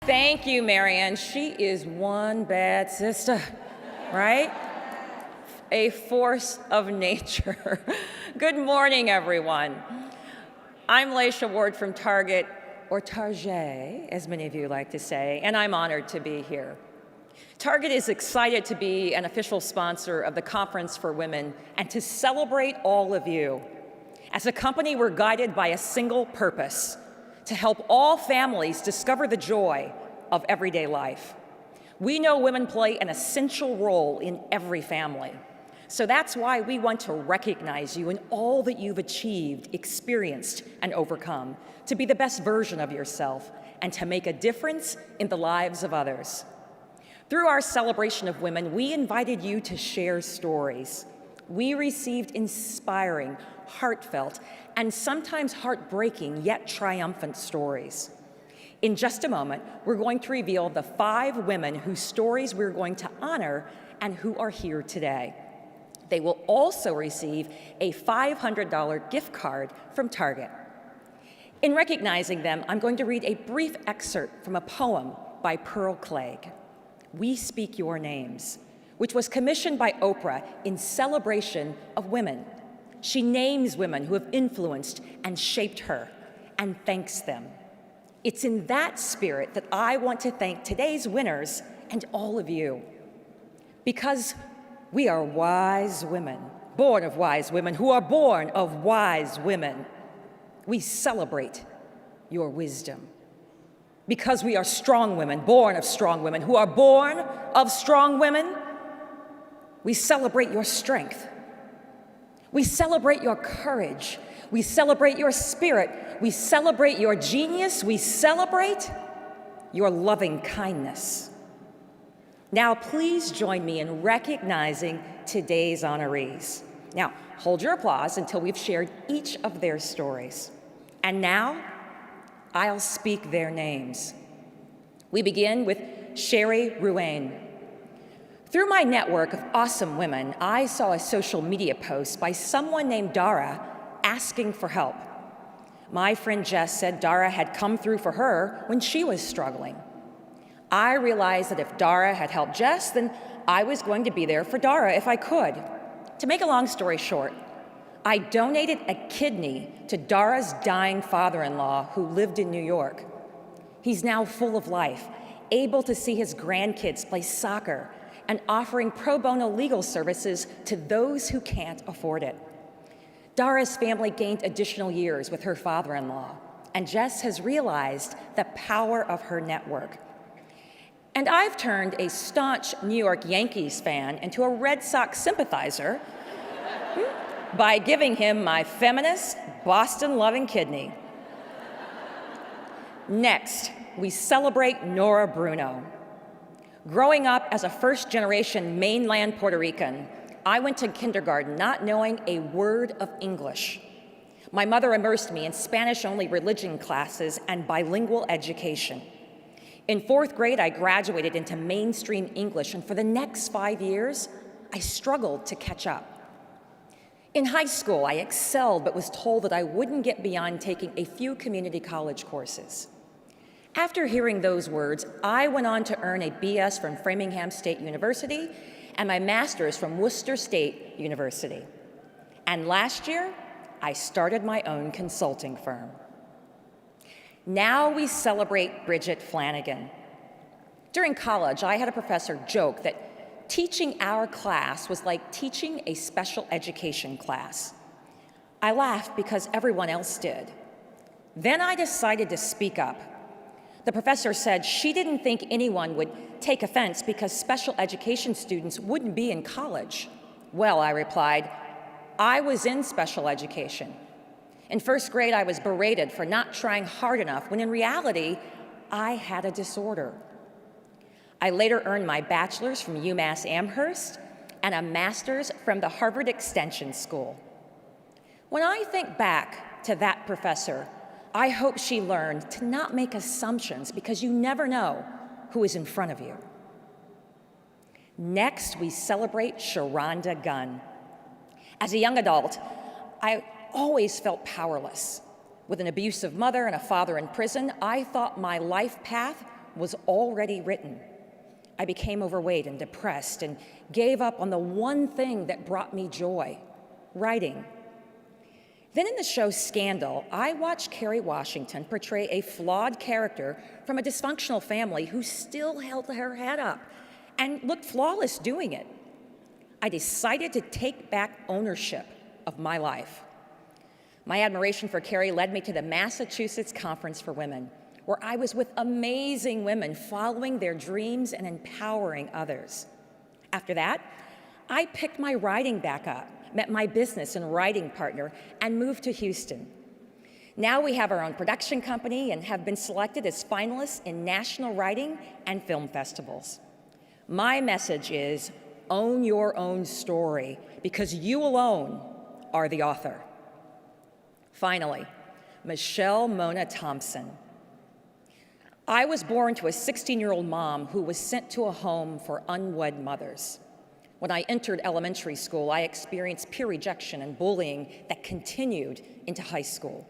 Thank you, Marianne. She is one bad sister, right? A force of nature. Good morning, everyone. I'm Laisha Ward from Target, or Target, as many of you like to say, and I'm honored to be here. Target is excited to be an official sponsor of the Conference for Women and to celebrate all of you. As a company, we're guided by a single purpose: to help all families discover the joy of everyday life. We know women play an essential role in every family. So that's why we want to recognize you in all that you've achieved, experienced, and overcome, to be the best version of yourself and to make a difference in the lives of others. Through our celebration of women, we invited you to share stories. We received inspiring, heartfelt, and sometimes heartbreaking yet triumphant stories. In just a moment, we're going to reveal the 5 women whose stories we're going to honor and who are here today. They will also receive a $500 gift card from Target. In recognizing them, I'm going to read a brief excerpt from a poem by Pearl Clegg, "We Speak Your Names," which was commissioned by Oprah in celebration of women. She names women who have influenced and shaped her and thanks them. It's in that spirit that I want to thank today's winners and all of you. Because we are wise women, born of wise women, who are born of wise women. We celebrate your wisdom. Because we are strong women, born of strong women, who are born of strong women, we celebrate your strength. We celebrate your courage. We celebrate your spirit. We celebrate your genius. We celebrate your loving kindness. Now, please join me in recognizing today's honorees. Now, hold your applause until we've shared each of their stories. And now, I'll speak their names. We begin with Sherry Ruane. Through my network of awesome women, I saw a social media post by someone named Dara asking for help. My friend Jess said Dara had come through for her when she was struggling. I realized that if Dara had helped Jess, then I was going to be there for Dara if I could. To make a long story short, I donated a kidney to Dara's dying father-in-law who lived in New York. He's now full of life, able to see his grandkids play soccer and offering pro bono legal services to those who can't afford it. Dara's family gained additional years with her father-in-law, and Jess has realized the power of her network. And I've turned a staunch New York Yankees fan into a Red Sox sympathizer by giving him my feminist, Boston-loving kidney. Next, we celebrate Nora Bruno. Growing up as a first-generation mainland Puerto Rican, I went to kindergarten not knowing a word of English. My mother immersed me in Spanish-only religion classes and bilingual education. In 4th grade, I graduated into mainstream English, and for the next 5 years, I struggled to catch up. In high school, I excelled, but was told that I wouldn't get beyond taking a few community college courses. After hearing those words, I went on to earn a BS from Framingham State University and my master's from Worcester State University. And last year, I started my own consulting firm. Now we celebrate Bridget Flanagan. During college, I had a professor joke that teaching our class was like teaching a special education class. I laughed because everyone else did. Then I decided to speak up. The professor said she didn't think anyone would take offense because special education students wouldn't be in college. Well, I replied, I was in special education. In 1st grade, I was berated for not trying hard enough, when in reality, I had a disorder. I later earned my bachelor's from UMass Amherst and a master's from the Harvard Extension School. When I think back to that professor, I hope she learned to not make assumptions because you never know who is in front of you. Next, we celebrate Sharonda Gunn. As a young adult, I always felt powerless. With an abusive mother and a father in prison, I thought my life path was already written. I became overweight and depressed and gave up on the one thing that brought me joy, writing. Then in the show Scandal, I watched Kerry Washington portray a flawed character from a dysfunctional family who still held her head up and looked flawless doing it. I decided to take back ownership of my life. My admiration for Kerry led me to the Massachusetts Conference for Women, where I was with amazing women following their dreams and empowering others. After that, I picked my writing back up, met my business and writing partner, and moved to Houston. Now we have our own production company and have been selected as finalists in national writing and film festivals. My message is, own your own story, because you alone are the author. Finally, Michelle Mona Thompson. I was born to a 16-year-old mom who was sent to a home for unwed mothers. When I entered elementary school, I experienced peer rejection and bullying that continued into high school.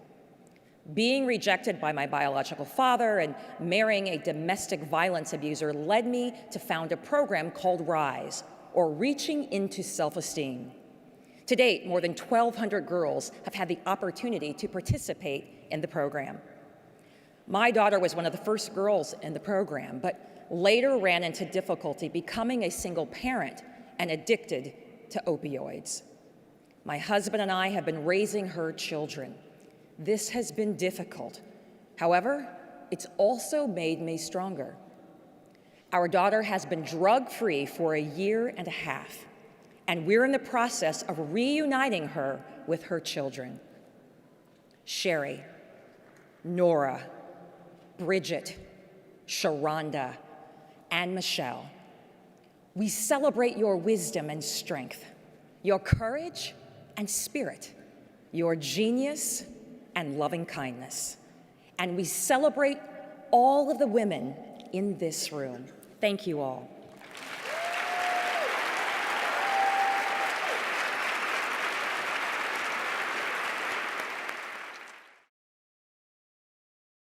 Being rejected by my biological father and marrying a domestic violence abuser led me to found a program called RISE, or Reaching into Self-Esteem. To date, more than 1,200 girls have had the opportunity to participate in the program. My daughter was one of the first girls in the program, but later ran into difficulty becoming a single parent and addicted to opioids. My husband and I have been raising her children. This has been difficult. However, it's also made me stronger. Our daughter has been drug-free for a year and a half, and we're in the process of reuniting her with her children. Sherry, Nora, Bridget, Sharonda, and Michelle, we celebrate your wisdom and strength, your courage and spirit, your genius and loving kindness. And we celebrate all of the women in this room. Thank you all.